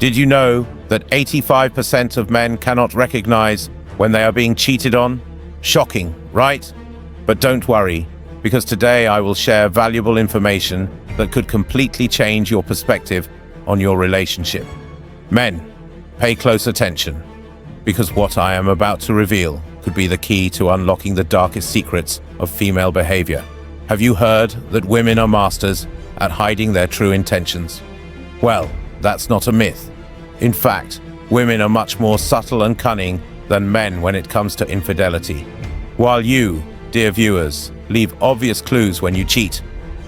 Did you know that 85% of men cannot recognize when they are being cheated on? Shocking, right? But don't worry, because today I will share valuable information that could completely change your perspective on your relationship. Men, pay close attention, because what I am about to reveal could be the key to unlocking the darkest secrets of female behavior. Have you heard that women are masters at hiding their true intentions? Well, that's not a myth. In fact, women are much more subtle and cunning than men when it comes to infidelity. While you, dear viewers, leave obvious clues when you cheat,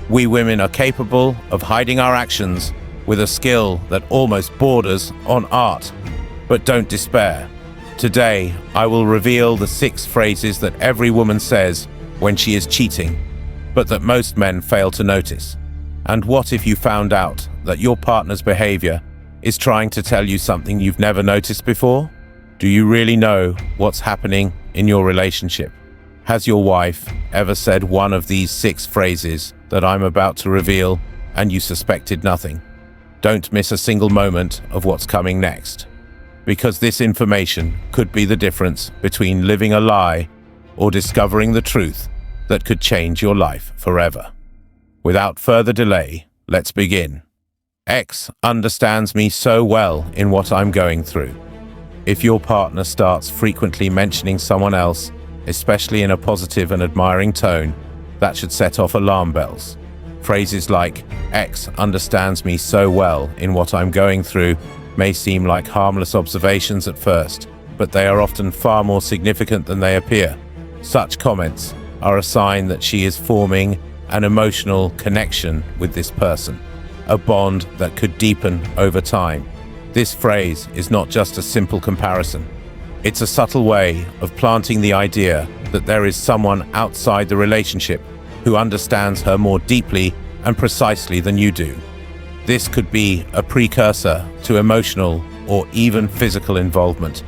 we women are capable of hiding our actions with a skill that almost borders on art. But don't despair. Today, I will reveal the 6 phrases that every woman says when she is cheating, but that most men fail to notice. And what if you found out that your partner's behavior is trying to tell you something you've never noticed before? Do you really know what's happening in your relationship? Has your wife ever said one of these 6 phrases that I'm about to reveal and you suspected nothing? Don't miss a single moment of what's coming next, because this information could be the difference between living a lie or discovering the truth that could change your life forever. Without further delay, let's begin. X understands me so well in what I'm going through. If your partner starts frequently mentioning someone else, especially in a positive and admiring tone, that should set off alarm bells. Phrases like, X understands me so well in what I'm going through, may seem like harmless observations at first, but they are often far more significant than they appear. Such comments are a sign that she is forming an emotional connection with this person, a bond that could deepen over time. This phrase is not just a simple comparison. It's a subtle way of planting the idea that there is someone outside the relationship who understands her more deeply and precisely than you do. This could be a precursor to emotional or even physical involvement,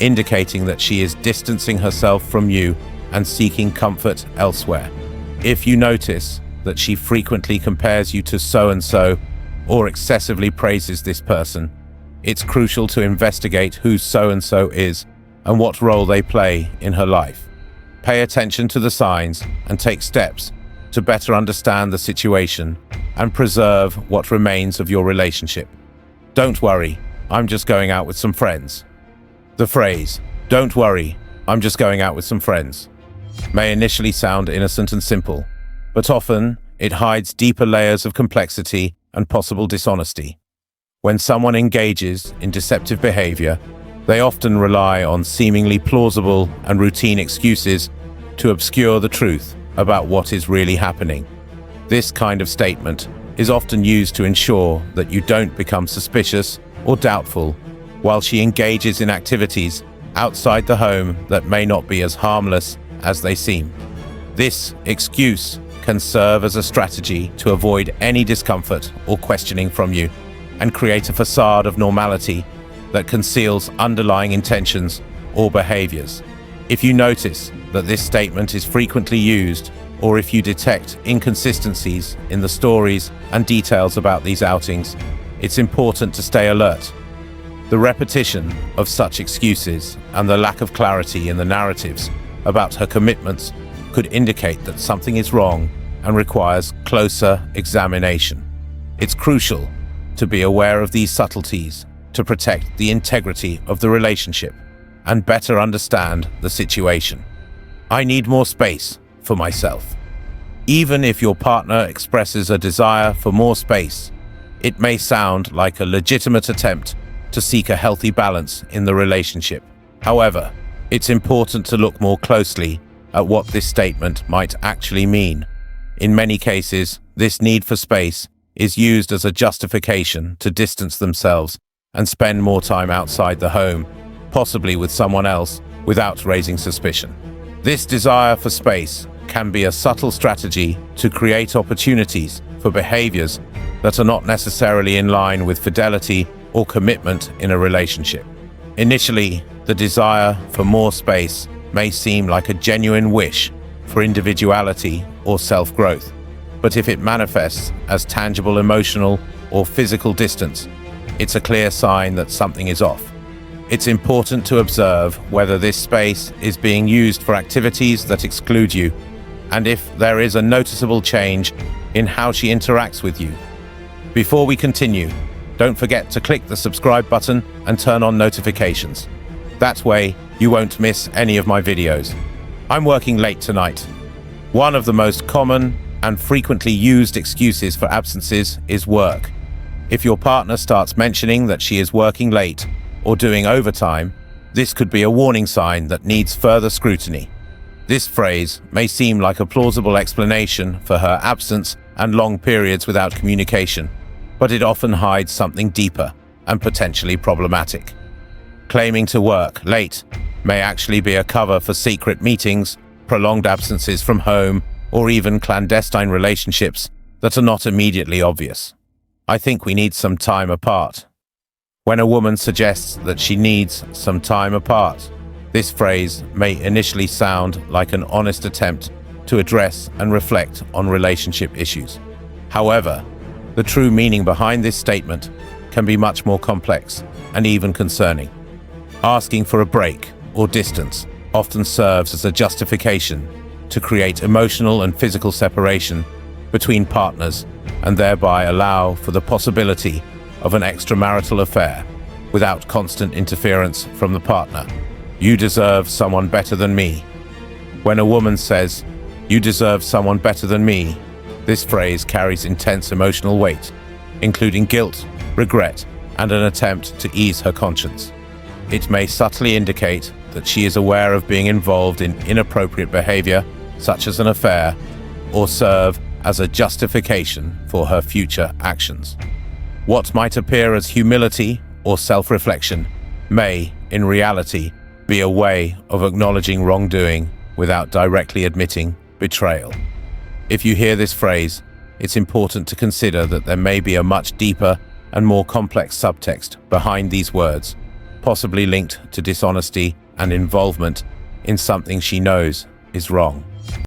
indicating that she is distancing herself from you and seeking comfort elsewhere. If you notice that she frequently compares you to so-and-so or excessively praises this person, it's crucial to investigate who so-and-so is and what role they play in her life. Pay attention to the signs and take steps to better understand the situation and preserve what remains of your relationship. Don't worry, I'm just going out with some friends. The phrase, "Don't worry, I'm just going out with some friends," may initially sound innocent and simple, but often it hides deeper layers of complexity and possible dishonesty. When someone engages in deceptive behavior, they often rely on seemingly plausible and routine excuses to obscure the truth about what is really happening. This kind of statement is often used to ensure that you don't become suspicious or doubtful while she engages in activities outside the home that may not be as harmless as they seem. This excuse can serve as a strategy to avoid any discomfort or questioning from you and create a facade of normality that conceals underlying intentions or behaviors. If you notice that this statement is frequently used, or if you detect inconsistencies in the stories and details about these outings, it's important to stay alert. The repetition of such excuses and the lack of clarity in the narratives about her commitments could indicate that something is wrong and requires closer examination. It's crucial to be aware of these subtleties to protect the integrity of the relationship and better understand the situation. I need more space for myself. Even if your partner expresses a desire for more space, it may sound like a legitimate attempt to seek a healthy balance in the relationship. However, it's important to look more closely at what this statement might actually mean. In many cases, this need for space is used as a justification to distance themselves and spend more time outside the home, possibly with someone else, without raising suspicion. This desire for space can be a subtle strategy to create opportunities for behaviors that are not necessarily in line with fidelity or commitment in a relationship. Initially, the desire for more space may seem like a genuine wish for individuality or self-growth, but if it manifests as tangible emotional or physical distance, it's a clear sign that something is off. It's important to observe whether this space is being used for activities that exclude you, and if there is a noticeable change in how she interacts with you. Before we continue, don't forget to click the subscribe button and turn on notifications. That way, you won't miss any of my videos. I'm working late tonight. One of the most common and frequently used excuses for absences is work. If your partner starts mentioning that she is working late or doing overtime, this could be a warning sign that needs further scrutiny. This phrase may seem like a plausible explanation for her absence and long periods without communication, but it often hides something deeper and potentially problematic. Claiming to work late may actually be a cover for secret meetings, prolonged absences from home, or even clandestine relationships that are not immediately obvious. I think we need some time apart. When a woman suggests that she needs some time apart, this phrase may initially sound like an honest attempt to address and reflect on relationship issues. However, the true meaning behind this statement can be much more complex and even concerning. Asking for a break or distance often serves as a justification to create emotional and physical separation between partners and thereby allow for the possibility of an extramarital affair without constant interference from the partner. You deserve someone better than me. When a woman says, "You deserve someone better than me," this phrase carries intense emotional weight, including guilt, regret, and an attempt to ease her conscience. It may subtly indicate that she is aware of being involved in inappropriate behavior, such as an affair, or serve as a justification for her future actions. What might appear as humility or self-reflection may, in reality, be a way of acknowledging wrongdoing without directly admitting betrayal. If you hear this phrase, it's important to consider that there may be a much deeper and more complex subtext behind these words, possibly linked to dishonesty and involvement in something she knows is wrong.